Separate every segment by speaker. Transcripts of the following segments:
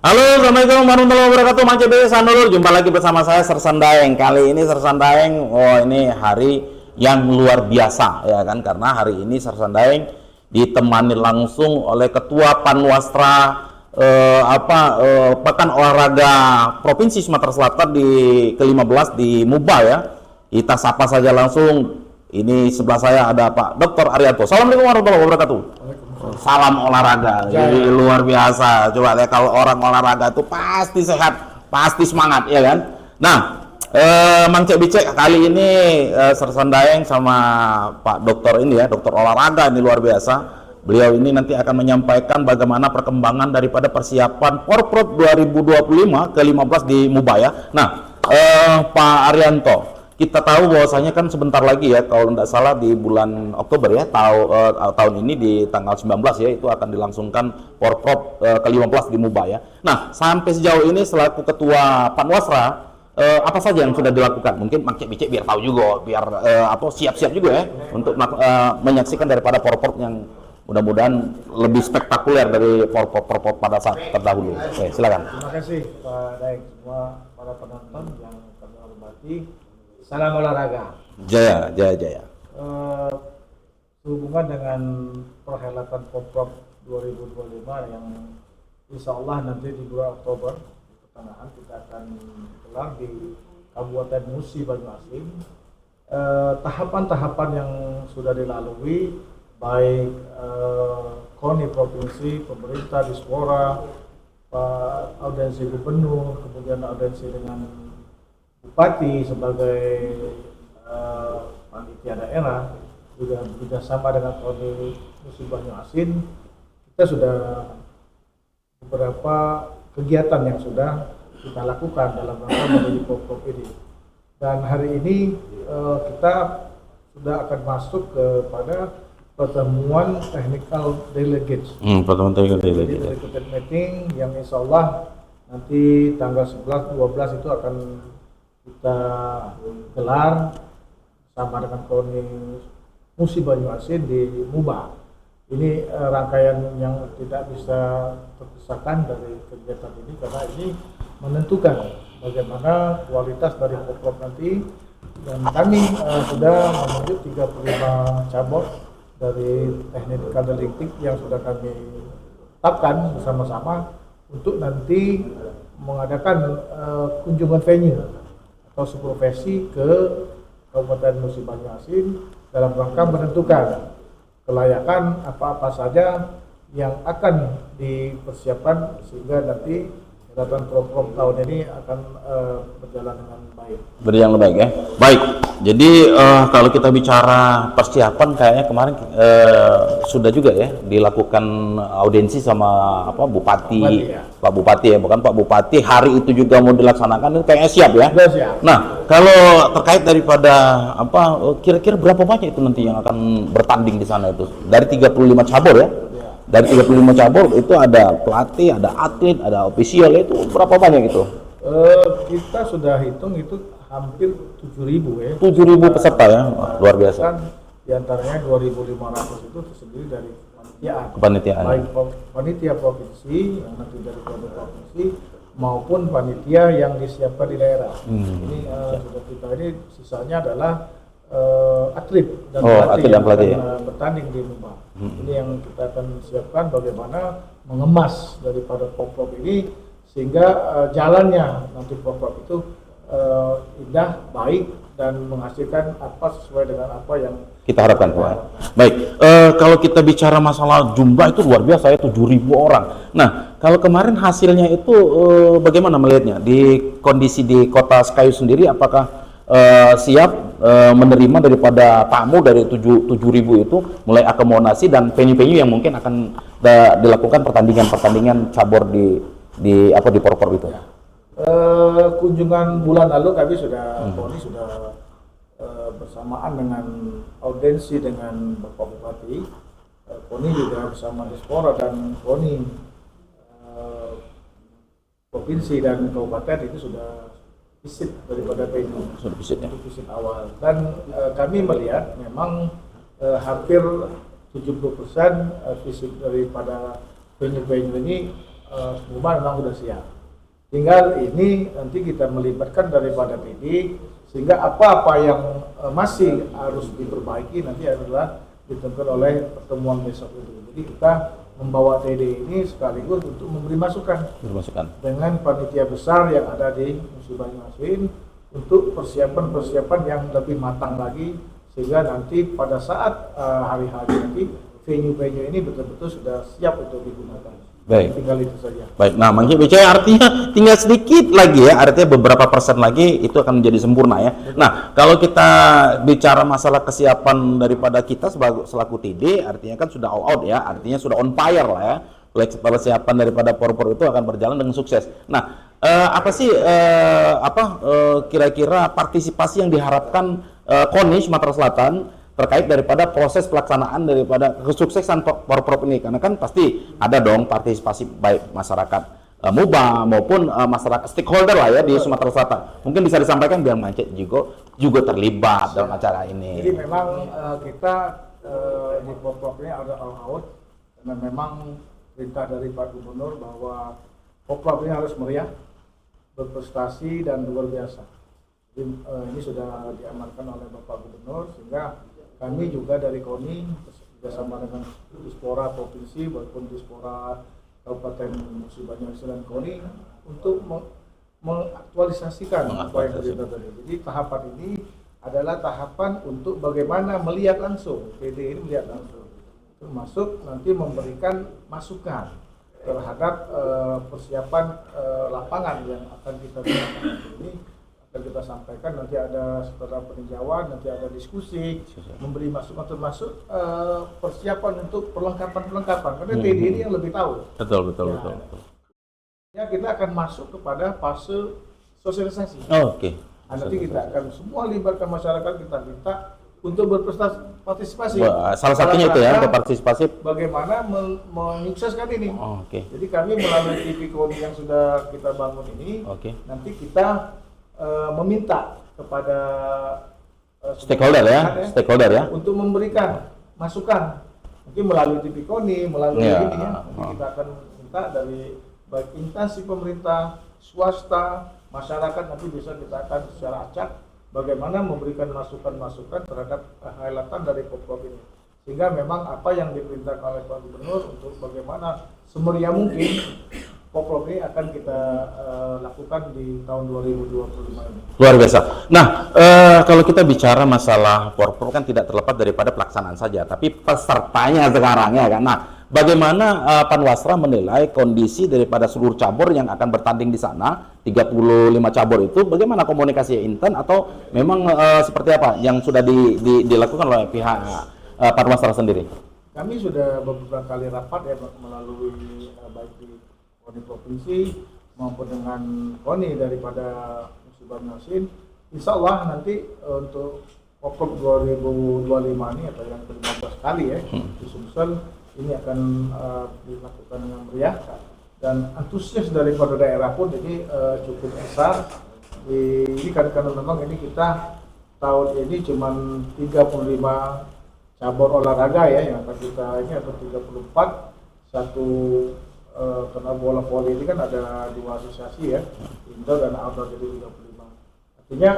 Speaker 1: Halo, Assalamualaikum warahmatullahi wabarakatuh. Mang CB Sanulur, jumpa lagi bersama saya Sersan Daeng. Kali ini Sersan Daeng, ini hari yang luar biasa ya kan, karena hari ini Sersan Daeng ditemani langsung oleh Ketua Panwastra Pekan Olahraga Provinsi Sumatera Selatan di ke-15 di Muba ya. Kita sapa saja langsung. Ini sebelah saya ada Pak Dr. Arianto. Assalamualaikum warahmatullahi wabarakatuh. Salam olahraga, jadi luar biasa. Coba deh, kalau orang olahraga itu pasti sehat, pasti semangat, ya kan? Nah, Mang Cek Bicek kali ini Sersan Daeng sama Pak Dokter ini ya, dokter olahraga ini luar biasa. Beliau ini nanti akan menyampaikan bagaimana perkembangan daripada persiapan Porprov 2025 ke-15 di Mubaya. Nah, Pak Arianto, kita tahu bahwasanya kan sebentar lagi ya, kalau tidak salah di bulan Oktober ya, tahun ini di tanggal 19 ya, itu akan dilangsungkan Porprov ke-15 di Mubaya. Nah, sampai sejauh ini selaku Ketua Panwasra, apa saja yang sudah dilakukan? Mungkin Mang Cek Bicek biar tahu juga, biar siap-siap juga ya untuk menyaksikan daripada Porprov yang mudah-mudahan lebih spektakuler dari Porprov pada saat terdahulu. Oke, silakan.
Speaker 2: Terima kasih Pak Daeng, semua para penonton yang kami hormati. Salam olahraga.
Speaker 1: Jaya, jaya, jaya.
Speaker 2: Sehubungan dengan perhelatan Porprov 2025 yang insya Allah nanti di bulan Oktober di pertengahan kita akan gelar di Kabupaten Musi Banyuasin. Tahapan-tahapan yang sudah dilalui baik KONI provinsi, pemerintah, Dispora, Pak audiensi gubernur, kemudian audiensi dengan Bupati sebagai panitia daerah, juga bekerjasama dengan KONI Musi Banyuasin. Kita sudah beberapa kegiatan yang sudah kita lakukan dalam rangka menuju Porprov ini. Dan hari ini kita sudah akan masuk kepada pertemuan technical delegates.
Speaker 1: Pertemuan technical
Speaker 2: Jadi
Speaker 1: delegate.
Speaker 2: delegated meeting yang insya Allah nanti tanggal 11-12 itu akan kita gelar sama dengan KONI Musi Banyuasin di Muba. Ini rangkaian yang tidak bisa terpisahkan dari kegiatan ini karena ini menentukan bagaimana kualitas dari Porprov nanti. Dan kami sudah menunjuk 35 cabur dari technical delegate yang sudah kami tetapkan bersama-sama untuk nanti mengadakan kunjungan venue atau supervisi ke Kabupaten Musi Banyuasin dalam rangka menentukan kelayakan apa-apa saja yang akan dipersiapkan sehingga nanti kegiatan Porprov tahun ini akan berjalan dengan baik.
Speaker 1: Berjalan lebih baik ya. Baik. Jadi kalau kita bicara persiapan kayaknya kemarin sudah juga ya dilakukan audiensi sama Bupati
Speaker 2: ya.
Speaker 1: Pak Bupati ya, bukan Pak Bupati, hari itu juga mau dilaksanakan, itu kayaknya siap ya.
Speaker 2: Sudah siap.
Speaker 1: Nah, kalau terkait daripada kira-kira berapa banyak itu nanti yang akan bertanding di sana itu? Dari 35 cabur ya? Dari 35 cabur itu ada pelatih, ada atlet, ada ofisial, itu berapa banyak itu?
Speaker 2: Kita sudah hitung itu hampir 7.000 ya.
Speaker 1: 7.000 peserta ya, luar biasa.
Speaker 2: Kan di antaranya 2.500 itu terdiri dari
Speaker 1: Kepanitiaan.
Speaker 2: baik panitia provinsi yang nanti dari provinsi maupun panitia yang disiapkan di daerah. Ini sudah kita ini sisanya adalah atlet dan pelatih yang akan bertanding di Muba. Ini yang kita akan siapkan bagaimana mengemas daripada Porprov ini sehingga jalannya nanti Porprov itu indah, baik dan menghasilkan apa sesuai dengan apa yang
Speaker 1: kita harapkan Pak. Baik, kalau kita bicara masalah jumlah itu luar biasa ya, 7.000 orang. Nah, kalau kemarin hasilnya itu bagaimana melihatnya? Di kondisi di Kota Sekayu sendiri apakah siap menerima daripada tamu dari 7.000 itu, mulai akomodasi dan venue-venue yang mungkin akan dilakukan pertandingan cabur di Porprov itu?
Speaker 2: Kunjungan bulan lalu kami sudah KONI sudah bersamaan dengan audiensi dengan Bapak Bupati, KONI juga bersama Dispora dan KONI provinsi dan kabupaten itu sudah visit daripada venue,
Speaker 1: Sudah visit ya?
Speaker 2: visit awal. Dan kami melihat memang hampir 70% visit daripada venue-venue ini semua memang sudah siap. Tinggal ini nanti kita melibatkan daripada PD sehingga apa-apa yang masih harus diperbaiki nanti adalah ditentukan oleh pertemuan besok itu. Jadi kita membawa TD ini sekaligus untuk memberi masukan dengan panitia besar yang ada di Musi Banyuasin untuk persiapan-persiapan yang lebih matang lagi sehingga nanti pada saat hari-hari nanti venue-venue ini betul-betul sudah siap untuk digunakan.
Speaker 1: Baik.
Speaker 2: Tinggal itu saja.
Speaker 1: Baik, nah Mangki BC artinya tinggal sedikit lagi ya, artinya beberapa persen lagi itu akan menjadi sempurna ya. Nah, kalau kita bicara masalah kesiapan daripada kita selaku TD, artinya kan sudah all out ya, artinya sudah on fire lah ya. Persiapan daripada Porpor itu akan berjalan dengan sukses. Nah, apa sih kira-kira partisipasi yang diharapkan KONI Sumatera Selatan terkait daripada proses pelaksanaan daripada kesuksesan Porprov ini, karena kan pasti ada dong partisipasi baik masyarakat MUBA maupun masyarakat stakeholder lah ya di Sumatera Selatan. Mungkin bisa disampaikan biar Mancet juga terlibat dalam acara ini.
Speaker 2: Jadi memang kita di Porprov ini ada all out karena memang perintah dari Pak Gubernur bahwa Porprov ini harus meriah, berprestasi dan luar biasa. Jadi ini sudah diamankan oleh Bapak Gubernur sehingga kami juga dari KONI bersama dengan Dispora Provinsi maupun Dispora Kabupaten Musi Banyuasin dan KONI untuk mengaktualisasikan apa yang terjadi tadi. Jadi tahapan ini adalah tahapan untuk bagaimana melihat langsung, PD ini melihat langsung, termasuk nanti memberikan masukan terhadap persiapan lapangan yang akan kita gunakan ini. Kita sampaikan nanti ada setelah peninjauan, nanti ada diskusi, memberi masukan termasuk persiapan untuk perlengkapan karena TD ini yang lebih tahu. Betul. Ya kita akan masuk kepada fase sosialisasi.
Speaker 1: Oke.
Speaker 2: Nanti kita akan semua libatkan masyarakat, kita minta untuk berpartisipasi.
Speaker 1: Salah satunya itu ya, berpartisipasi.
Speaker 2: Bagaimana menyukseskan ini.
Speaker 1: Oke.
Speaker 2: Jadi kami melalui TV KONI yang sudah kita bangun ini, nanti kita meminta kepada
Speaker 1: stakeholder ya
Speaker 2: untuk memberikan masukan mungkin melalui TV KONI, melalui ini ya. Nanti kita akan minta dari baik instansi pemerintah, swasta, masyarakat, nanti bisa kita akan secara acak bagaimana memberikan masukan-masukan terhadap highlightan dari Porprov ini, sehingga memang apa yang diperintahkan oleh Pak Gubernur untuk bagaimana semeriah mungkin Porprov ini akan kita lakukan di tahun 2025 ini. Luar
Speaker 1: biasa. Nah, kalau kita bicara masalah Porprov kan tidak terlepas daripada pelaksanaan saja, tapi pesertanya sekarang ya kan. Nah, bagaimana Panwasra menilai kondisi daripada seluruh cabur yang akan bertanding di sana, 35 cabur itu, bagaimana komunikasi intent atau memang seperti apa yang sudah dilakukan oleh pihak Panwasra sendiri?
Speaker 2: Kami sudah beberapa kali rapat ya melalui baik di KONI Provinsi maupun dengan KONI daripada Musi Banyuasin. Insya Allah nanti untuk Porprov 2025 ini atau yang ke-15 kali ya di Sumsel ini akan dilakukan dengan meriah dan antusias daripada daerah pun jadi cukup besar. Ini karena memang ini kita tahun ini cuma 35 cabur olahraga ya yang akan kita ini atau 34 satu karena bola voli ini kan ada 2 asosiasi ya, indoor dan outdoor, jadi 35. Artinya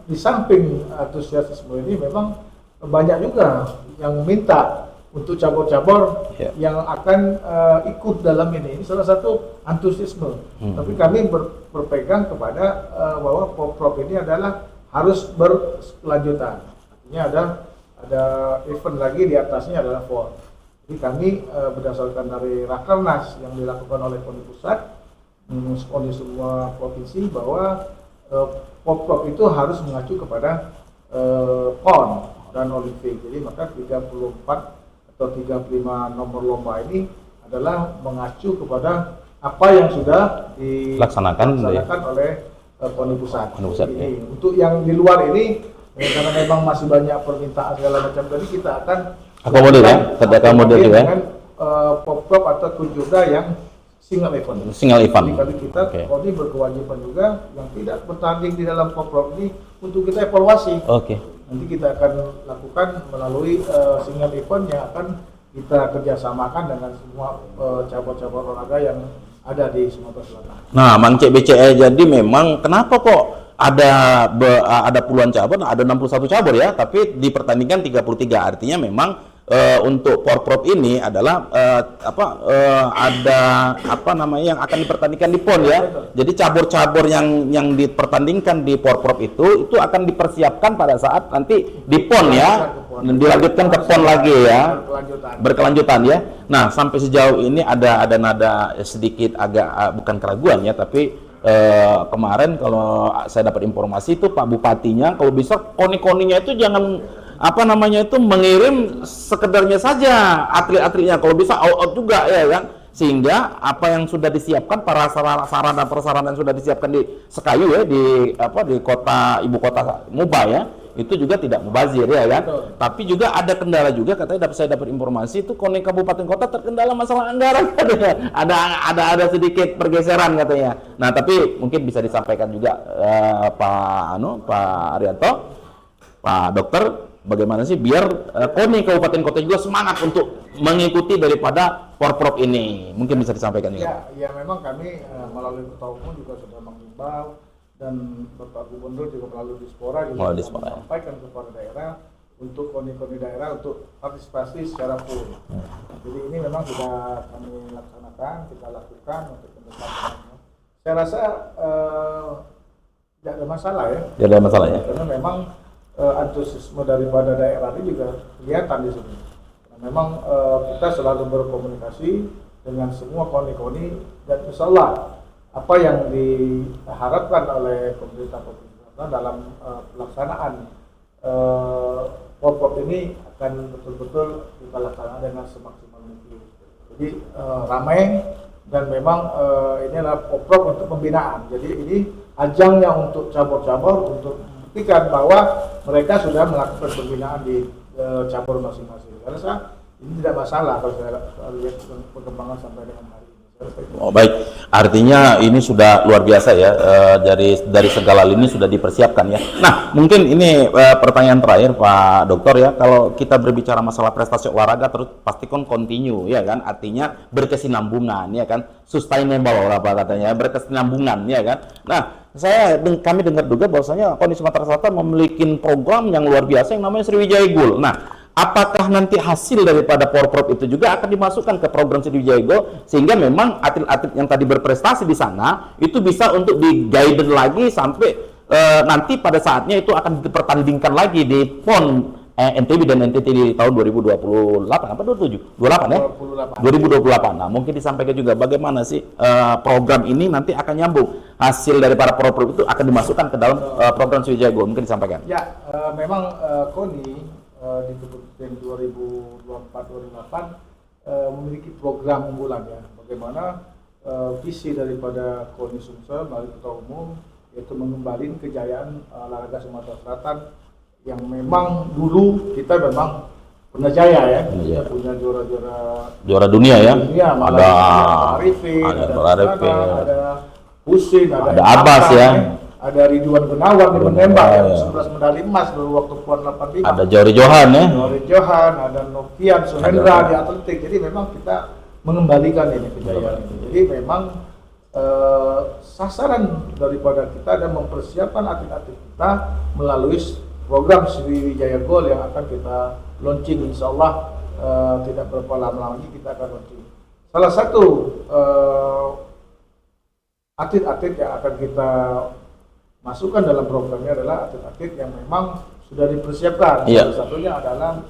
Speaker 2: di samping antusiasme ini memang banyak juga yang minta untuk cabur-cabur yang akan ikut dalam ini. Ini salah satu antusiasme. Tapi kami berpegang kepada bahwa Porprov ini adalah harus berkelanjutan. Artinya ada event lagi di atasnya adalah POR. Jadi kami berdasarkan dari Rakernas yang dilakukan oleh KONI Pusat, KONI semua provinsi bahwa Porprov itu harus mengacu kepada PON dan Olimpik. Jadi maka 34 atau 35 nomor lomba ini adalah mengacu kepada apa yang sudah dilaksanakan oleh KONI Pusat. Ini, untuk yang di luar ini karena memang masih banyak permintaan segala macam, tadi kita akan
Speaker 1: akomodir juga
Speaker 2: dengan Porprov atau Kunjurda yang single event. Jadi kita KONI berkewajiban juga yang tidak bertanding di dalam Porprov ini untuk kita evaluasi. Nanti kita akan lakukan melalui single event yang akan kita kerjasamakan dengan semua cabur-cabur olahraga yang ada di Sumatera Selatan.
Speaker 1: Nah, Mance BCE, jadi memang kenapa kok ada puluhan cabur, ada 61 cabur ya, tapi dipertandingkan 33. Artinya memang untuk Porprov ini adalah ada apa namanya yang akan dipertandingkan di PON ya. Jadi cabur-cabur yang dipertandingkan di Porprov itu akan dipersiapkan pada saat nanti di PON ya, dilanjutkan ke PON lagi ya, berkelanjutan ya. Nah, sampai sejauh ini ada nada sedikit agak bukan keraguan ya, tapi kemarin kalau saya dapat informasi itu Pak Bupatinya kalau bisa koni-koninya itu jangan apa namanya itu mengirim sekedarnya saja atlet-atletnya, kalau bisa out juga ya kan, sehingga apa yang sudah disiapkan para sarana prasarana yang sudah disiapkan di Sekayu ya, di kota ibu kota Muba ya, itu juga tidak mubazir ya kan.
Speaker 2: Betul.
Speaker 1: Tapi juga ada kendala juga, katanya saya dapat informasi itu KONI kabupaten kota terkendala masalah anggaran katanya. Ada sedikit pergeseran katanya. Nah, tapi mungkin bisa disampaikan juga Pak Arianto, Pak Dokter, bagaimana sih biar KONI kabupaten kota juga semangat untuk mengikuti daripada Porprov ini, mungkin bisa disampaikan juga.
Speaker 2: Ya memang kami melalui Ketua Umum juga sudah mengimbau, dan Bapak Gubernur juga melalui Dispora juga menyampaikan kepada daerah untuk KONI-KONI daerah untuk partisipasi secara full. Jadi ini memang sudah kami laksanakan, kita lakukan untuk pendekatan. Saya rasa tidak ada masalah ya.
Speaker 1: Tidak ada masalah ya.
Speaker 2: Karena memang antusiasme daripada daerah ini juga kelihatan di sini. Nah, memang kita selalu berkomunikasi dengan semua KONI-KONI, dan insya Allah apa yang diharapkan oleh pemerintah provinsi dalam pelaksanaan Porprov ini akan betul-betul kita laksanakan dengan semaksimal mungkin. Jadi ramai, dan memang ini adalah Porprov untuk pembinaan. Jadi ini ajangnya untuk cabur-cabur untuk membuktikan bahwa mereka sudah melakukan pembinaan di cabur masing-masing. Karena ini tidak masalah kalau saya lihat perkembangan sampai dengan hari ini.
Speaker 1: Oh baik, artinya ini sudah luar biasa ya, dari segala lini sudah dipersiapkan ya. Nah, mungkin ini pertanyaan terakhir Pak Dokter ya, kalau kita berbicara masalah prestasi olahraga terus pasti kan continue ya kan, artinya berkesinambungan ya kan, sustainable apa katanya, berkesinambungan ya kan. Nah, kami dengar juga bahwasanya KONI Sumatera Selatan memiliki program yang luar biasa yang namanya Sriwijaya Gold. Nah, apakah nanti hasil daripada Porprov itu juga akan dimasukkan ke program Sriwijaya Gold, sehingga memang atlet-atlet yang tadi berprestasi di sana itu bisa untuk di-guide lagi sampai nanti pada saatnya itu akan dipertandingkan lagi di PON NTB dan NTT di tahun 2028 apa 27? 28 ya? 2028. Nah, mungkin disampaikan juga bagaimana sih program ini nanti akan nyambung hasil dari para Porprov itu akan dimasukkan ke dalam program Sriwijaya Gold, mungkin disampaikan.
Speaker 2: Ya, memang KONI di kepemimpinan 2024-2028 memiliki program unggulan ya. Bagaimana visi daripada KONI Sumsel melalui Ketua Umum yaitu mengembalikan kejayaan olahraga Sumatera Selatan yang memang dulu kita memang pernah jaya ya. Kita punya juara dunia ya. Ada Arifin, ada Husin, ada
Speaker 1: Abbas ya.
Speaker 2: Ada Ridwan Gunawan di menembak yang 11 medali emas dulu waktu PON 85.
Speaker 1: Ada Jori Johan ya.
Speaker 2: Jori Johan, ada Novian Suhendra di atletik. Jadi memang kita mengembalikan ini kejayaan ini. Jadi memang sasaran daripada kita dan mempersiapkan atlet-atlet kita melalui program Sriwijaya Gold yang akan kita launching, insya Allah tidak berapa lama lagi kita akan launching. Salah satu atlet-atlet yang akan kita masukkan dalam programnya adalah atlet-atlet yang memang sudah dipersiapkan. Salah satunya adalah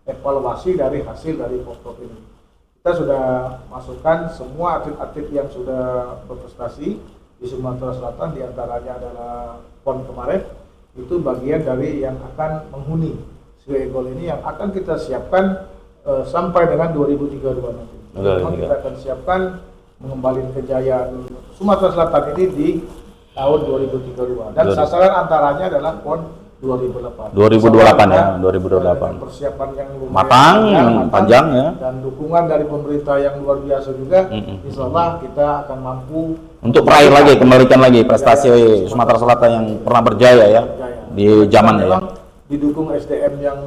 Speaker 2: evaluasi dari hasil dari Porprov ini. Kita sudah masukkan semua atlet-atlet yang sudah berprestasi di Sumatera Selatan, diantaranya adalah PON kemarin, itu bagian dari yang akan menghuni Sriwijaya Gold ini yang akan kita siapkan sampai dengan 2032 nanti. Memang kita akan siapkan mengembalikan kejayaan Sumatera Selatan ini di tahun 2032 dan sasaran antaranya adalah PON 2028
Speaker 1: ya, 2028.
Speaker 2: Persiapan yang
Speaker 1: matang, panjang ya,
Speaker 2: dan dukungan dari pemerintah yang luar biasa juga. Insya Allah kita akan mampu
Speaker 1: untuk meraih lagi, kembalikan lagi prestasi Sumatera Selatan yang pernah berjaya ya di zamannya ya.
Speaker 2: didukung SDM yang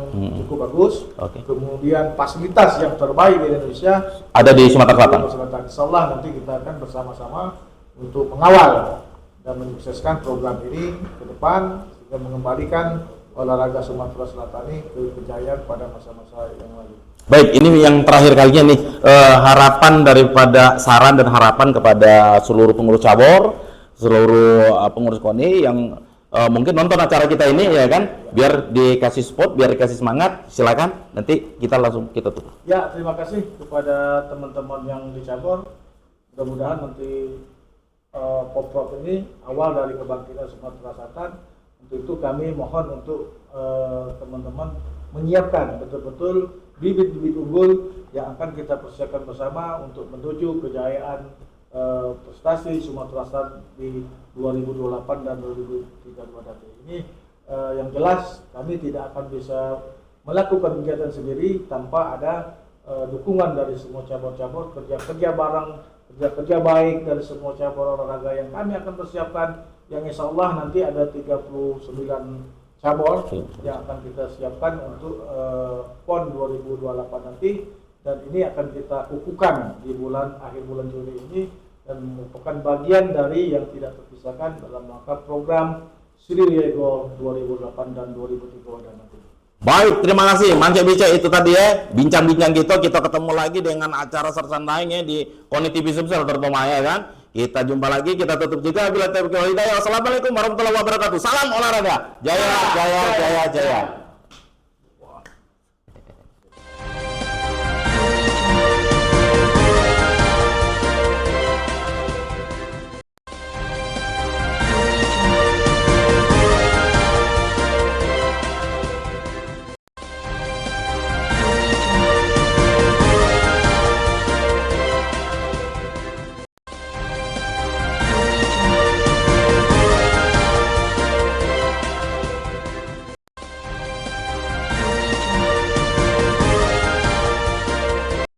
Speaker 2: cukup bagus,
Speaker 1: Oke.
Speaker 2: kemudian fasilitas yang terbaik di Indonesia
Speaker 1: Ada di Sumatera Selatan.
Speaker 2: Insya Allah nanti kita akan bersama-sama untuk mengawal dan menyukseskan program ini ke depan sehingga mengembalikan olahraga Sumatera Selatan ini ke kejayaan pada masa-masa yang lalu.
Speaker 1: Baik, ini yang terakhir kalinya nih, harapan daripada saran dan harapan kepada seluruh pengurus cabur, seluruh pengurus KONI yang mungkin nonton acara kita ini ya kan, biar dikasih support, biar dikasih semangat, silakan nanti kita langsung kita tutup.
Speaker 2: Ya, terima kasih kepada teman-teman yang di cabur. Mudah-mudahan nanti Poprov ini awal dari kebangkitan Sumatera Selatan. Untuk itu kami mohon untuk teman-teman menyiapkan betul-betul bibit-bibit unggul yang akan kita persiapkan bersama untuk menuju kejayaan prestasi Sumatera Selatan di 2028 dan 2032 nanti. Ini yang jelas kami tidak akan bisa melakukan kegiatan sendiri tanpa ada dukungan dari semua cabur-cabur, kerja-kerja bareng, kerja-kerja baik dari semua cabur olahraga yang kami akan persiapkan, yang insya Allah nanti ada 39 cabur yang akan kita siapkan untuk PON 2028 nanti, dan ini akan kita kukuhkan di akhir bulan Juli ini dan merupakan bagian dari yang tidak terpisahkan dalam rangka program Sri Wiego 2008 dan 2032 dan nanti.
Speaker 1: Baik, terima kasih Mance Bice, itu tadi ya bincang-bincang kita ketemu lagi dengan acara Sersan Daeng ya di KONI TV Sumsel terutama ya kan. Kita jumpa lagi, kita tutup juga. Bila taufiq wal hidayah. Wassalamualaikum warahmatullahi wabarakatuh. Salam olahraga. Jaya, jaya, jaya, jaya.